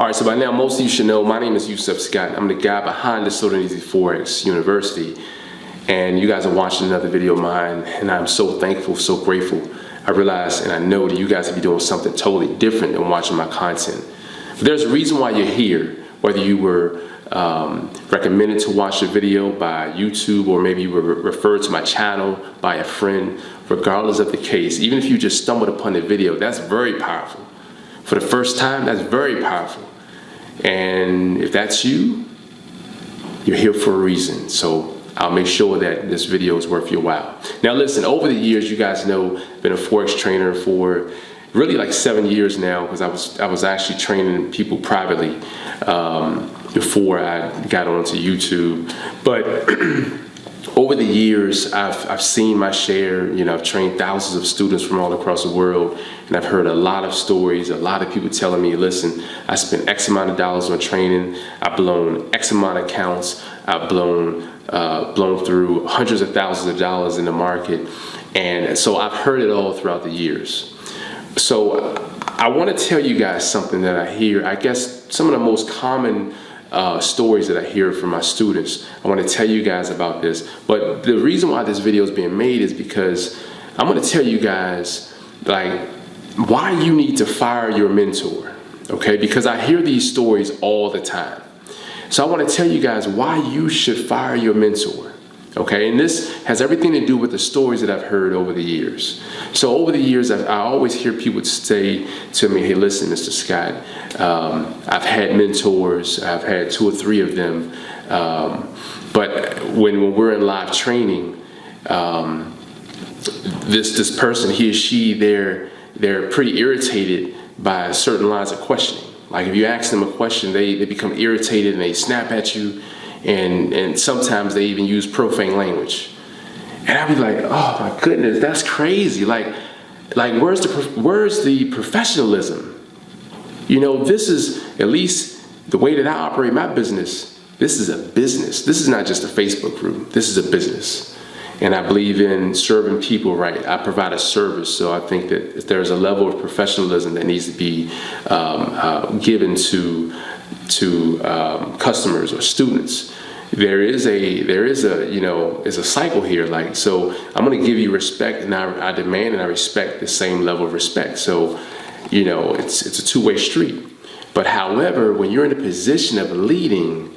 All right, so by now most of you should know my name is Yusef Scott. I'm the guy behind the Forex University, and you guys are watching another video of mine, and I'm so thankful, so grateful. I realize and I know that you guys will be doing something totally different than watching my content. But there's a reason why you're here, whether you were recommended to watch the video by YouTube, or maybe you were referred to my channel by a friend. Regardless of the case, even if you just stumbled upon the video, that's very powerful. For the first time, that's very powerful. And if that's you, you're here for a reason. So I'll make sure that this video is worth your while. Now listen, over the years, you guys know, I've been a Forex trainer for really like 7 years now, because I was actually training people privately before I got onto YouTube. But over the years, I've seen my share. I've trained thousands of students from all across the world, and I've heard a lot of stories, a lot of people telling me, listen, I spent X amount of dollars on training, I've blown X amount of accounts, I've blown through hundreds of thousands of dollars in the market. And so I've heard it all throughout the years. So I want to tell you guys something that I hear. I guess some of the most common stories that I hear from my students. I want to tell you guys about this. But the reason why this video is being made is because I'm going to tell you guys like why you need to fire your mentor. Okay? Because I hear these stories all the time. So I want to tell you guys why you should fire your mentor. Okay? And this has everything to do with the stories that I've heard over the years. So over the years, I always hear people say to me, hey, listen, Mr. Scott, I've had mentors, I've had 2 or 3 of them, but when we're in live training, this person, he or she, they're pretty irritated by certain lines of questioning. Like if you ask them a question, they become irritated and they snap at you, and sometimes they even use profane language. And I'd be like, oh my goodness, that's crazy. Like where's the professionalism? This is, at least the way that I operate my business, this is a business. This is not just a Facebook group. This is a business. And I believe in serving people right. I provide a service, so I think that there's a level of professionalism that needs to be given to customers or students. There is a cycle here. Like, so I'm going to give you respect, and I demand and I respect the same level of respect. So, it's a two-way street. But however, when you're in a position of leading,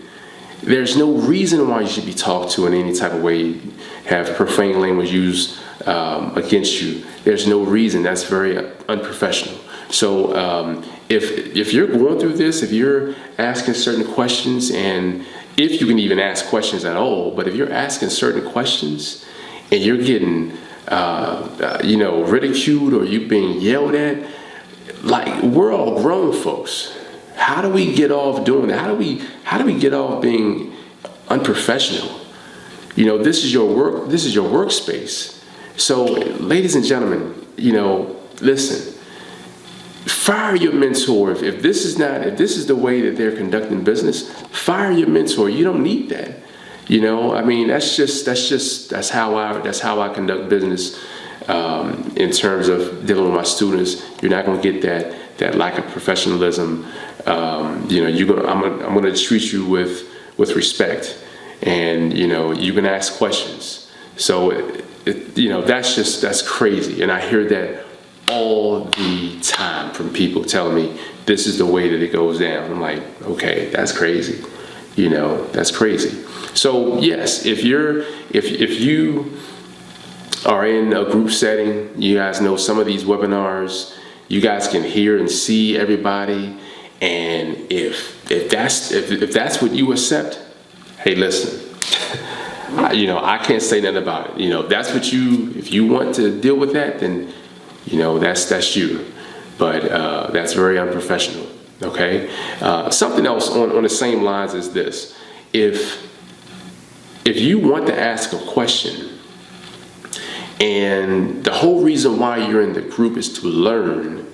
there's no reason why you should be talked to in any type of way, have profane language used against you. There's no reason. That's very unprofessional. So if you're going through this, if you're asking certain questions, and if you can even ask questions at all, but if you're asking certain questions and you're getting ridiculed, or you being yelled at, like, we're all grown folks. How do we get off doing that? How do we get off being unprofessional? This is your work. This is your workspace. So, ladies and gentlemen, listen. Fire your mentor. If this is the way that they're conducting business, fire your mentor. You don't need that. That's how I conduct business. In terms of dealing with my students, you're not going to get that lack of professionalism. I'm going to treat you with respect, and you can ask questions. So that's crazy, and I hear that all the time from people telling me this is the way that it goes down. I'm like, okay, that's crazy. That's crazy. So yes, if you are in a group setting, you guys know some of these webinars, you guys can hear and see everybody, and if that's what you accept, hey, listen, I can't say nothing about it. That's what if you want to deal with that, then that's you. But that's very unprofessional. Okay. Something else on the same lines is this: if you want to ask a question, and the whole reason why you're in the group is to learn,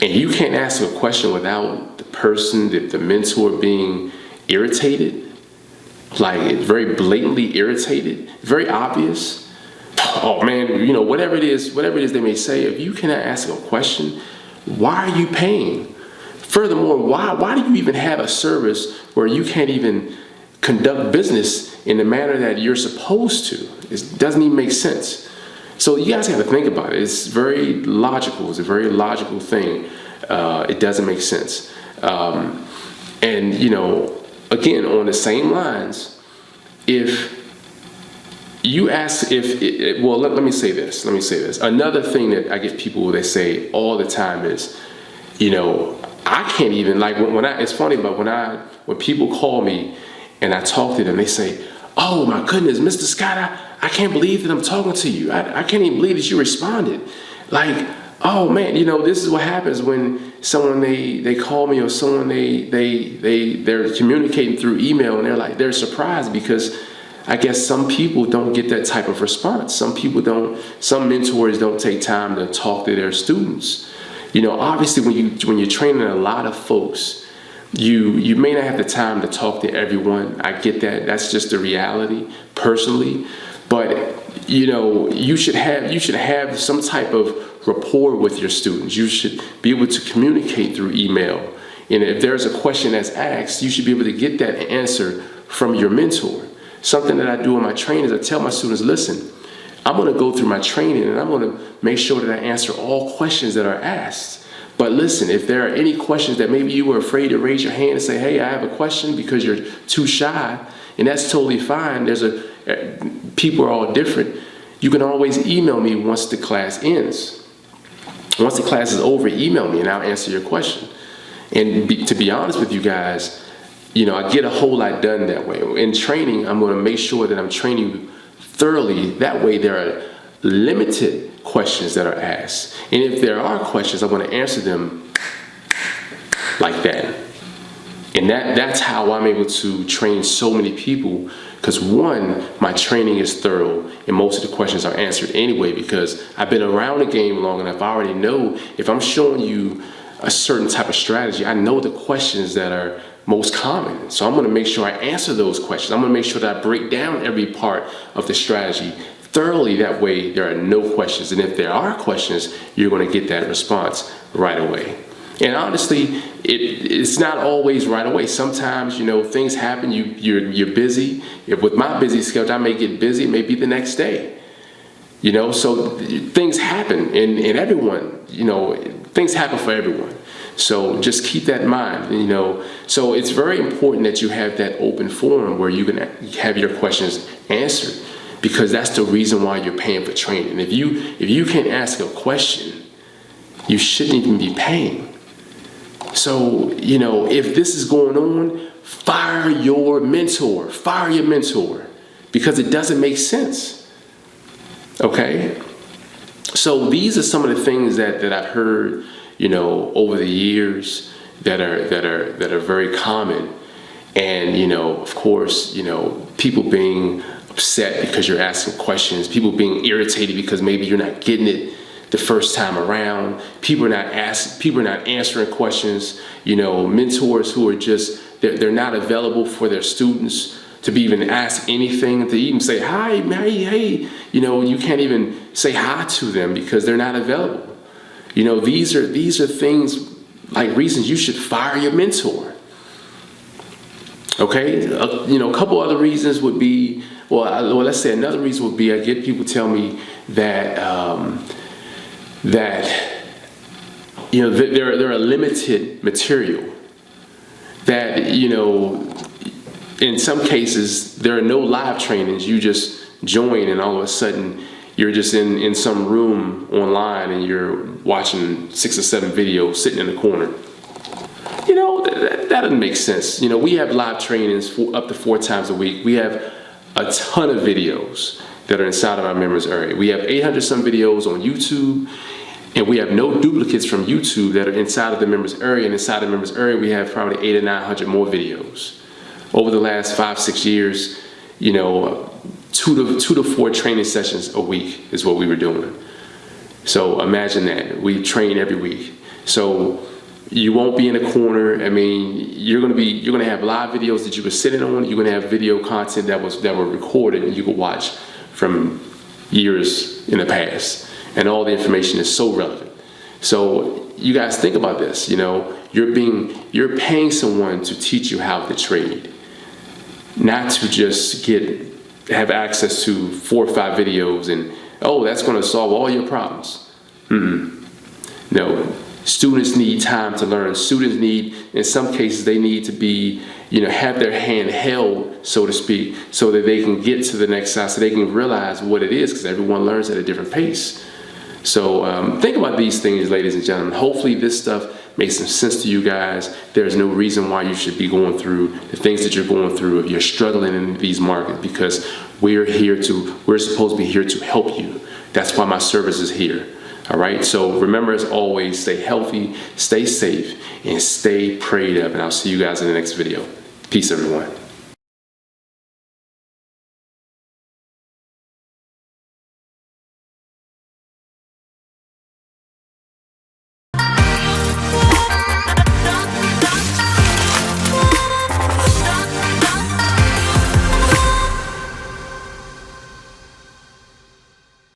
and you can't ask a question without the person, the mentor, being irritated, like very blatantly irritated, very obvious. Oh man, whatever it is they may say, if you cannot ask a question, why are you paying furthermore, why do you even have a service where you can't even conduct business in the manner that you're supposed to? It doesn't even make sense. So you guys have to think about it. It's very logical. It's a very logical thing. It doesn't make sense. And, you know, again, on the same lines, if you ask well, let me say this. Another thing that I get people, they say all the time is, you know, I can't even, like, it's funny, but when people call me and I talk to them, they say, oh my goodness, Mr. Scott, I can't believe that I'm talking to you. I can't even believe that you responded. Like, oh man, you know, this is what happens when someone they call me, or someone they're communicating through email, and they're surprised, because I guess some people don't get that type of response. Some mentors don't take time to talk to their students. You know, obviously when you're training a lot of folks, you may not have the time to talk to everyone. I get that. That's just the reality personally. But, you know, you should have some type of rapport with your students. You should be able to communicate through email. And if there's a question that's asked, you should be able to get that answer from your mentor. Something that I do in my training is I tell my students, listen, I'm going to go through my training and I'm going to make sure that I answer all questions that are asked. But listen, if there are any questions that maybe you were afraid to raise your hand and say, hey, I have a question, because you're too shy, and that's totally fine. People are all different. You can always email me once the class ends. Once the class is over, email me and I'll answer your question. And to be honest with you guys, you know, I get a whole lot done that way. In training, I'm going to make sure that I'm training you thoroughly. That way there are limited questions that are asked. And if there are questions, I'm going to answer them like that. And that's how I'm able to train so many people, because one, my training is thorough and most of the questions are answered anyway, because I've been around the game long enough. I already know if I'm showing you a certain type of strategy, I know the questions that are most common. So I'm going to make sure I answer those questions. I'm going to make sure that I break down every part of the strategy thoroughly. That way there are no questions. And if there are questions, you're going to get that response right away. And honestly, it's not always right away. Sometimes, you know, things happen. You're busy. With my busy schedule, I may get busy. It may be the next day. You know, so things happen, and everyone, you know, things happen for everyone. So just keep that in mind, you know. So it's very important that you have that open forum where you can have your questions answered, because that's the reason why you're paying for training. If you can't ask a question, you shouldn't even be paying. So, you know, if this is going on, fire your mentor, because it doesn't make sense. Okay? So these are some of the things that I've heard, you know, over the years that are very common. And, you know, of course, you know, people being upset because you're asking questions, people being irritated because maybe you're not getting it the first time around, people are not answering questions, you know, mentors who are just, they're not available for their students to be even ask anything, to even say hi, hey, you know, you can't even say hi to them because they're not available. You know, these are things, like, reasons you should fire your mentor. Okay, you know, a couple other reasons would be, well, let's say another reason would be, I get people tell me that you know, there are limited material, that, you know, in some cases there are no live trainings. You just join and all of a sudden you're just in some room online and you're watching 6 or 7 videos sitting in the corner. You know, that doesn't make sense. You know, we have live trainings up to 4 times a week. We have a ton of videos that are inside of our members area. We have 800 some videos on YouTube, and we have no duplicates from YouTube that are inside of the members area. And inside the members area, we have probably 800 or 900 more videos. Over the last 5-6 years, you know, 2 to 4 training sessions a week is what we were doing. So imagine that. We train every week. So you won't be in a corner. I mean, you're gonna have live videos that you were sitting on. You're gonna have video content that were recorded and you could watch from years in the past. And all the information is so relevant. So you guys think about this, you know, you're paying someone to teach you how to trade, not to just have access to 4 or 5 videos and, oh, that's going to solve all your problems. No, students need time to learn. Students need, in some cases, they need to be, have their hand held, so to speak, so that they can get to the next side, so they can realize what it is, because everyone learns at a different pace. So think about these things, ladies and gentlemen. Hopefully this stuff makes some sense to you guys. There's no reason why you should be going through the things that you're going through if you're struggling in these markets, because we're supposed to be here to help you. That's why my service is here. All right, so remember, as always, stay healthy, stay safe, and stay prayed up. And I'll see you guys in the next video. Peace, everyone.